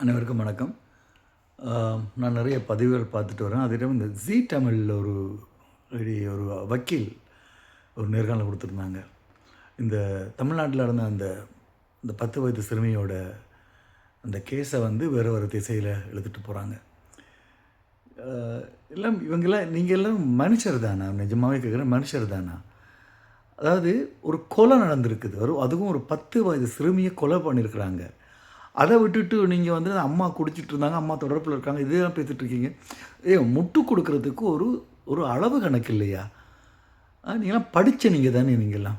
அனைவருக்கும் வணக்கம். நான் நிறைய பதிவுகள் பார்த்துட்டு வரேன். அதிலும் இந்த ஜீ தமிழில் ஒரு வக்கீல் ஒரு நேர்காணல் கொடுத்துருந்தாங்க. இந்த தமிழ்நாட்டில் நடந்த அந்த 10 வயது சிறுமியோட அந்த கேஸை வேறு ஒரு திசையில் இழுத்துட்டு போகிறாங்க. எல்லாம் இவங்கெல்லாம் நீங்கள் எல்லாம் மனுஷர் தானா? நிஜமாகவே கேட்குறேன், மனுஷர் தானா? அதாவது ஒரு கொலை நடந்திருக்குது. அதுவும் ஒரு 10 வயது சிறுமியை கொலை பண்ணியிருக்கிறாங்க. அதை விட்டுட்டு நீங்கள் அம்மா குடிச்சிட்டு இருந்தாங்க, அம்மா தொடர்பில் இருக்காங்க, இதெல்லாம் பேசிகிட்டு இருக்கீங்க. முட்டு கொடுக்கறதுக்கு ஒரு அளவு கணக்கு இல்லையா? நீங்களாம் படித்த நீங்கள் தானே. நீங்கள்லாம்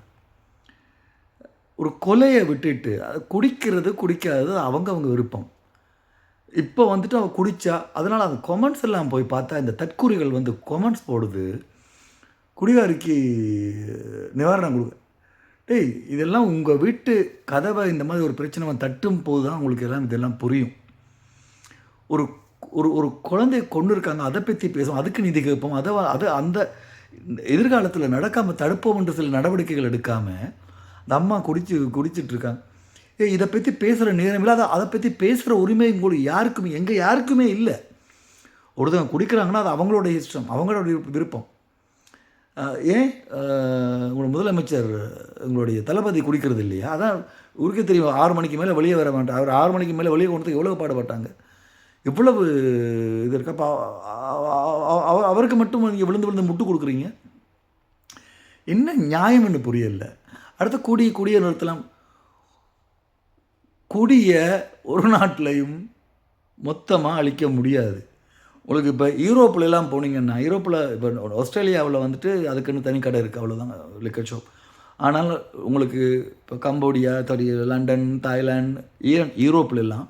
ஒரு கொலையை விட்டுட்டு அது குடிக்காதது அவங்க விருப்பம். இப்போ அவள் குடித்தா, அதனால் அந்த கொமெண்ட்ஸ் எல்லாம் போய் பார்த்தா இந்த தற்கூறிகள் கொமெண்ட்ஸ் போடுது, குடிகாரிக்கு நிவாரணம் கொடுக்க. இதெல்லாம் உங்கள் வீட்டு கதவை இந்த மாதிரி ஒரு பிரச்சனை தட்டும் போது தான் உங்களுக்கு எல்லாம் இதெல்லாம் புரியும். ஒரு ஒரு ஒரு குழந்தைய கொண்டு இருக்காங்க, அதை பற்றி பேசுவோம், அதுக்கு நிதி கேட்போம். அதை அந்த எதிர்காலத்தில் நடக்காமல் தடுப்போம் என்று சில நடவடிக்கைகள் எடுக்காமல் அந்த அம்மா குடிச்சிட்ருக்காங்க. இதை பற்றி பேசுகிற நேரம் இல்லை. அதை பற்றி பேசுகிற உரிமை உங்களுக்கு யாருக்குமே இல்லை. ஒருத்தவங்க குடிக்கிறாங்கன்னா அது அவங்களோட இஷ்டம், அவங்களோட விருப்பம். ஏன் உங்களோட முதலமைச்சர் உங்களுடைய தளபதி குடிக்கிறது இல்லையா? அதான் ஊருக்கே தெரியும். 6 மணிக்கு மேலே வெளியே வர மாட்டார். அவர் 6 மணிக்கு மேலே வெளியே கொண்டு எவ்வளோ பாடுபட்டாங்க, இவ்வளவு இது இருக்கா? அவருக்கு மட்டும் நீங்கள் விழுந்து முட்டு கொடுக்குறீங்க. என்ன நியாயம்னு புரியல. அடுத்த குடியை நிறுத்தலாம். குடியை ஒரு நாட்டிலையும் மொத்தமாக அழிக்க முடியாது. உங்களுக்கு இப்போ யூரோப்பிலலாம் போனீங்கன்னா, யூரோப்பில் இப்போ ஆஸ்திரேலியாவில் அதுக்குன்னு தனி கடை இருக்குது, அவ்வளோதான் லிக்கர் ஷாப். ஆனால் உங்களுக்கு இப்போ கம்போடியா, லண்டன், தாய்லாந்து, யூரோப்லலாம்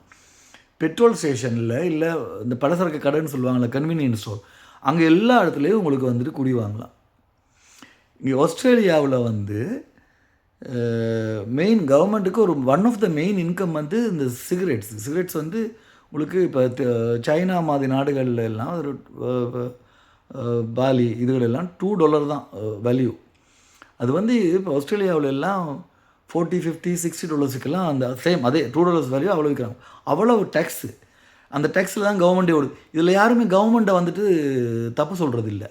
பெட்ரோல் ஸ்டேஷனில் இல்லை இந்த பலசரக்கு கடைன்னு சொல்லுவாங்கள்ல, கன்வீனியன்ஸ் ஸ்டோர், அங்கே எல்லா இடத்துலையும் உங்களுக்கு குடி வாங்கலாம். இங்கே ஆஸ்திரேலியாவில் மெயின் கவர்மெண்ட்டுக்கு one of the main income இந்த சிகரெட்ஸ் உங்களுக்கு இப்போ சைனா மாதிரி நாடுகளில் எல்லாம் ஒரு பாலி இதுகளெல்லாம் $2 தான் வேல்யூ. அது இப்போ ஆஸ்திரேலியாவில் எல்லாம் $40, $50, $60 அந்த சேம் அதே $2 வேல்யூ அவ்வளோ விற்கிறாங்க. அவ்வளவு டேக்ஸு. அந்த டேக்ஸில் தான் கவர்மெண்ட்டே ஓடுது. இதில் யாருமே கவர்மெண்ட்டை தப்பு சொல்கிறது இல்லை.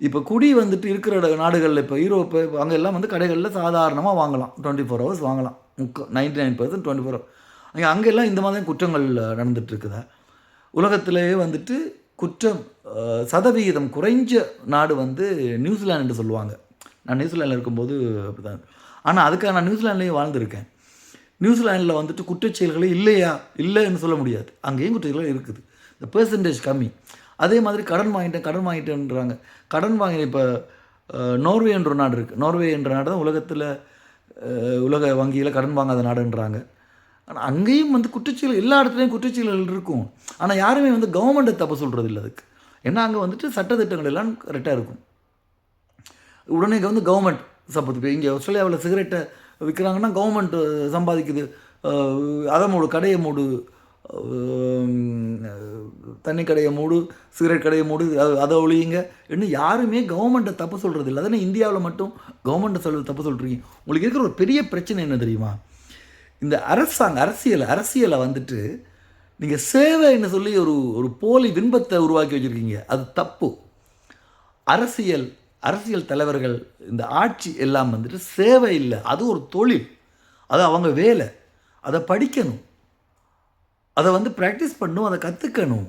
இப்போ குடி இருக்கிற நாடுகளில் இப்போ யூரோப்பு அங்கே எல்லாம் கடைகளில் சாதாரணமாக வாங்கலாம், 24 hours வாங்கலாம். 99% 24 hours. அங்கெல்லாம் இந்த மாதிரி குற்றங்கள் நடந்துகிட்ருக்குதா? உலகத்திலேயே குற்றம் சதவிகிதம் குறைஞ்ச நாடு நியூசிலாண்டு சொல்லுவாங்க. நான் நியூசிலாண்டில் இருக்கும்போது அப்படி தான். ஆனால் அதுக்காக நான் நியூசிலாண்ட்லேயும் வாழ்ந்துருக்கேன். நியூசிலாண்டில் குற்றச்செயல்களே இல்லைன்னு சொல்ல முடியாது. அங்கேயும் குற்றச்செயல்கள் இருக்குது. இந்த பெர்சன்டேஜ் கம்மி. அதே மாதிரி கடன் வாங்கிட்டேன்றாங்க. கடன் வாங்கி இப்போ நோர்வே என்ற நாடு இருக்குது. நோர்வே என்ற நாடு தான் உலக வங்கியில் கடன் வாங்காத நாடுன்றாங்க. ஆனால் அங்கேயும் குற்றச்செயல் எல்லா இடத்துலையும் குற்றச்செயல்கள் இருக்கும். ஆனால் யாருமே கவர்மெண்ட்டை தப்பு சொல்கிறது இல்லை அதுக்கு. ஏன்னா அங்கே சட்டத்திட்டங்கள் எல்லாம் கரெக்டாக இருக்கும். உடனே கவர்மெண்ட் சப்போர்ட். இப்போ இங்கே ஆஸ்திரேலியாவில் சிகரெட்டை விற்கிறாங்கன்னா கவர்மெண்ட் சம்பாதிக்குது. அதை மூடு, கடையை மூடு, தண்ணி கடையை மூடு, சிகரெட் கடையை மூடு, அதை ஒழியுங்க. இன்னும் யாருமே கவர்மெண்ட்டை தப்பு சொல்கிறது இல்லை. அதனால் இந்தியாவில் மட்டும் கவர்மெண்ட்டை தப்பு சொல்கிறீங்க. உங்களுக்கு இருக்கிற ஒரு பெரிய பிரச்சனை என்ன தெரியுமா? இந்த அரசியலை நீங்கள் சேவைன்னு சொல்லி ஒரு போலி பின்பத்தை உருவாக்கி வச்சுருக்கீங்க. அது தப்பு. அரசியல் தலைவர்கள் இந்த ஆட்சி எல்லாம் சேவை இல்லை, அது ஒரு தொழில், அது அவங்க வேலை. அதை படிக்கணும், அதை ப்ராக்டிஸ் பண்ணணும், அதை கற்றுக்கணும்.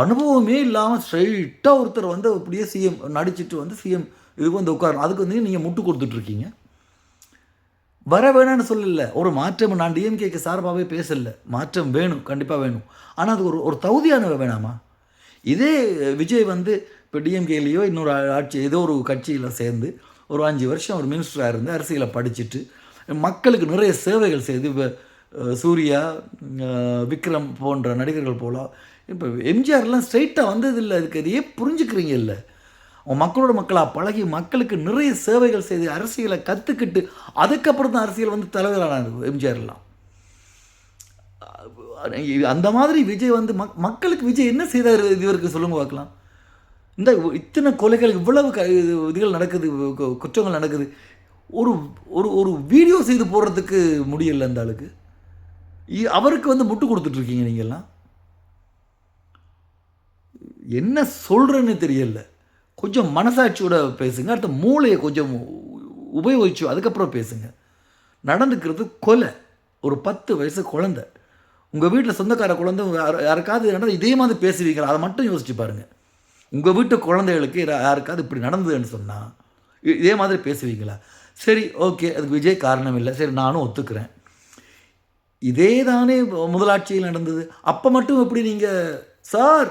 அனுபவமே இல்லாமல் ஸ்ட்ரைட்டாக ஒருத்தர் அப்படியே சிஎம் நடிச்சிட்டு சிஎம் இதுக்கு உட்காரணும். அதுக்கு நீங்கள் முட்டு கொடுத்துட்ருக்கீங்க. வர வேணான்னு சொல்லலை. ஒரு மாற்றம் நான் டிஎம்கேக்கு சார்பாகவே பேசலை. மாற்றம் வேணும், கண்டிப்பாக வேணும். ஆனால் அது ஒரு தகுதியான வேணாமா? இதே விஜய் இப்போ டிஎம்கேலேயோ இன்னொரு ஆட்சி ஏதோ ஒரு கட்சியில் சேர்ந்து ஒரு 5 வருஷம் ஒரு மினிஸ்டராக இருந்து அரசியலை படிச்சுட்டு மக்களுக்கு நிறைய சேவைகள் செய்து இப்போ சூர்யா, விக்ரம் போன்ற நடிகர்கள் போல இப்போ எம்ஜிஆர்லாம் ஸ்ட்ரைட்டாக வந்ததில்லை. அதுக்கு அதையே புரிஞ்சுக்கிறீங்க இல்லை? அவன் மக்களோட மக்களாக பழகி மக்களுக்கு நிறைய சேவைகள் செய்து அரசியலை கற்றுக்கிட்டு அதுக்கப்புறம் தான் அரசியல் தலைவரானார் எம்ஜிஆர்லாம். அந்த மாதிரி விஜய் மக்களுக்கு விஜய் என்ன செய்தார் இதுவரைக்கும் சொல்லுங்க பார்க்கலாம். இந்த இத்தனை கொலைகள், இவ்வளவு இதுகள் நடக்குது, குற்றங்கள் நடக்குது, ஒரு ஒரு வீடியோ செய்து போடுறதுக்கு முடியல அந்த ஆளுக்கு. அவருக்கு வந்து முட்டு கொடுத்துட்ருக்கீங்க நீங்கள்லாம். என்ன சொல்கிறேன்னு தெரியல. கொஞ்சம் மனசாட்சியோட பேசுங்க. அடுத்த மூளையை கொஞ்சம் உபயோகிச்சு அதுக்கப்புறம் பேசுங்க. நடந்துக்கிறது கொலை. ஒரு 10 வயசு குழந்தை. உங்கள் வீட்டில் சொந்தக்கார குழந்தை யாருக்காவது நடந்தால் இதே மாதிரி பேசுவீங்களா? அதை மட்டும் யோசிச்சு பாருங்கள். உங்கள் வீட்டு குழந்தைகளுக்கு யாருக்காவது இப்படி நடந்ததுன்னு சொன்னால் இதே மாதிரி பேசுவீங்களா? சரி, ஓகே, அதுக்கு விஜய் காரணம் இல்லை, சரி நானும் ஒத்துக்கிறேன். இதே தானே முதலாட்சியில் நடந்தது. அப்போ மட்டும் எப்படி நீங்கள் சார்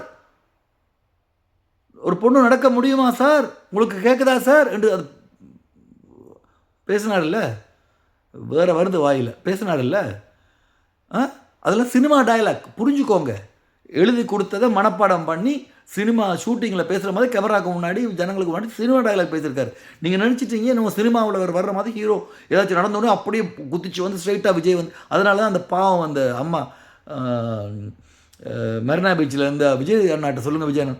ஒரு பொண்ணு நடக்க முடியுமா சார், உங்களுக்கு கேட்குதா சார் என்று அது பேசினார்ல, வேறு வருது வாயில் பேசினார்ல. அதெல்லாம் சினிமா டயலாக், புரிஞ்சுக்கோங்க. எழுதி கொடுத்ததை மனப்பாடம் பண்ணி சினிமா ஷூட்டிங்கில் பேசுகிற மாதிரி கேமராவுக்கு முன்னாடி ஜனங்களுக்கு முன்னாடி சினிமா டயலாக் பேசியிருக்காரு. நீங்கள் நினச்சிட்டீங்க நம்ம சினிமாவில் வர்ற மாதிரி ஹீரோ ஏதாச்சும் நடந்தோடனே அப்படியே குதிச்சு வந்து ஸ்ட்ரைட்டாக விஜய் வந்து, அதனால தான் அந்த பாவம் அந்த அம்மா மெரினா பீச்சில் இருந்த விஜய் அண்ணாட்ட சொல்லுங்கள், விஜய் அண்ணா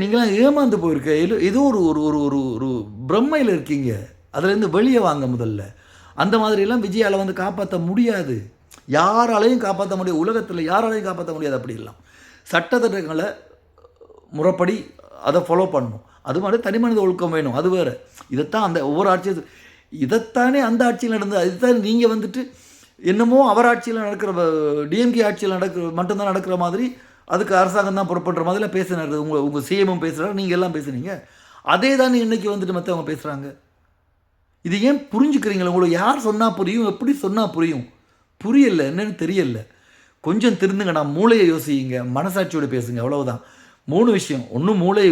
நீங்களாம் ஏமாந்து போயிருக்க, ஏதோ ஒரு ஒரு ஒரு ஒரு ஒரு பிரம்மையில் இருக்கீங்க, அதுலேருந்து வெளியே வாங்க முதல்ல. அந்த மாதிரிலாம் விஜயால் வந்து காப்பாற்ற முடியாது, யாராலையும் காப்பாற்ற முடியாது, உலகத்தில் யாராலையும் காப்பாற்ற முடியாது. அப்படி இல்லாம் சட்டத்திட்டங்களை முறைப்படி அதை ஃபாலோ பண்ணணும். அது மாதிரி தனி மனித ஒழுக்கம் வேணும், அது வேறு. இதைத்தான் அந்த ஒவ்வொரு ஆட்சியும் இதைத்தானே அந்த ஆட்சியில் நடந்தது. அதுதான் நீங்கள் வந்துட்டு என்னமோ அவர் ஆட்சியில் நடக்கிற டிஎம்கே ஆட்சியில் மட்டும்தான் நடக்கிற மாதிரி, அதுக்கு அரசாங்கம் தான் பொறுப்புன்ற மாதிரிலாம் பேசினார். உங்கள் சிஎம்மும் பேசுகிறாரு, நீங்கள் எல்லாம் பேசுனீங்க. அதே தானே இன்றைக்கி வந்துட்டு மற்றவங்க பேசுகிறாங்க. இது ஏன் புரிஞ்சுக்கிறீங்களா? உங்களுக்கு யார் சொன்னால் புரியும், எப்படி சொன்னால் புரியும்? புரியல, என்னன்னு தெரியல. கொஞ்சம் திருந்துங்க, நான் மூளையை யோசிங்க, மனசாட்சியோடு பேசுங்க, அவ்வளவுதான். 3 விஷயம். ஒன்று மூளையை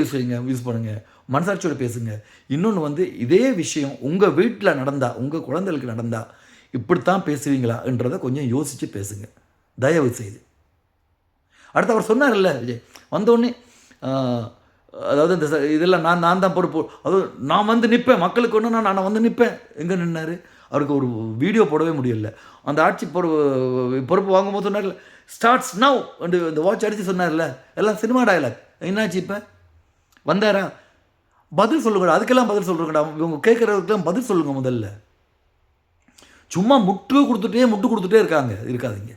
யூஸ் பண்ணுங்கள், மனசாட்சியோடு பேசுங்க. இன்னொன்று வந்து இதே விஷயம் உங்கள் வீட்டில் நடந்தால், உங்கள் குழந்தைகளுக்கு நடந்தால் இப்படித்தான் பேசுவீங்களா என்றதை கொஞ்சம் யோசித்து பேசுங்க, தயவு செய்து. அடுத்து அவர் சொன்னார்ல விஜய் வந்தோடனே, அதாவது இந்த இதெல்லாம் நான் தான் பொறுப்பு, அதுவும் நான் வந்து நிற்பேன் மக்களுக்கு ஒன்று, நான் வந்து நிற்பேன். எங்கே நின்னார்? அவருக்கு ஒரு வீடியோ போடவே முடியல. அந்த ஆட்சி பொறுப்பு வாங்கும்போது சொன்னார்ல, ஸ்டார்ட்ஸ் நவ் என்று இந்த வாட்ச் அடித்து சொன்னார்ல, எல்லாம் சினிமா டயலாக். என்னாச்சு? இப்போ வந்தாரா? பதில் சொல்லுங்கடா, அதுக்கெல்லாம் பதில் சொல்லுங்கடா. இவங்க கேட்குறதுக்கெல்லாம் பதில் சொல்லுங்கள் முதல்ல. சும்மா முட்டு கொடுத்துட்டே இருக்காதீங்க.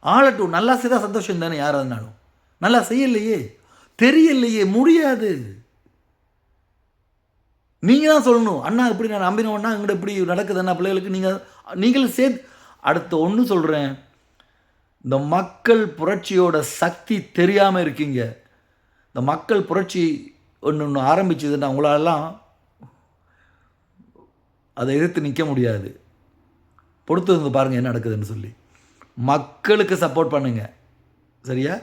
ஆளட்டும், நல்லா செய்தால் சந்தோஷம் தானே, யாராக இருந்தாலும். நல்லா செய்யலையே, தெரியலையே, முடியாது. நீங்கள் தான் சொல்லணும். அண்ணா இப்படி நான் நம்பினோன்னா எங்கிட்ட இப்படி நடக்குது அண்ணா பிள்ளைகளுக்கு. நீங்களும் சேர்த்து அடுத்த ஒன்று சொல்கிறேன். இந்த மக்கள் புரட்சியோட சக்தி தெரியாமல் இருக்கீங்க. இந்த மக்கள் புரட்சி ஒன்று ஆரம்பிச்சதுன்னா உங்களாலாம் அதை எதிர்த்து நிற்க முடியாது. பொறுத்து வந்து பாருங்கள் என்ன நடக்குதுன்னு சொல்லி. மக்களுக்கு சப்போர்ட் பண்ணுங்க, சரியா?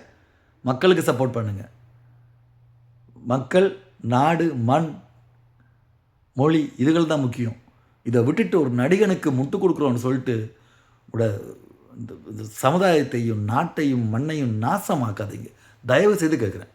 மக்களுக்கு சப்போர்ட் பண்ணுங்க. மக்கள், நாடு, மண், மொழி இதுகள் தான் முக்கியம். இதை விட்டுட்டு ஒரு நடிகனுக்கு முட்டு கொடுக்குறோன்னு சொல்லிட்டு இந்த சமுதாயத்தையும் நாட்டையும் மண்ணையும் நாசமாக்காதீங்க, தயவு செய்து கேட்குறேன்.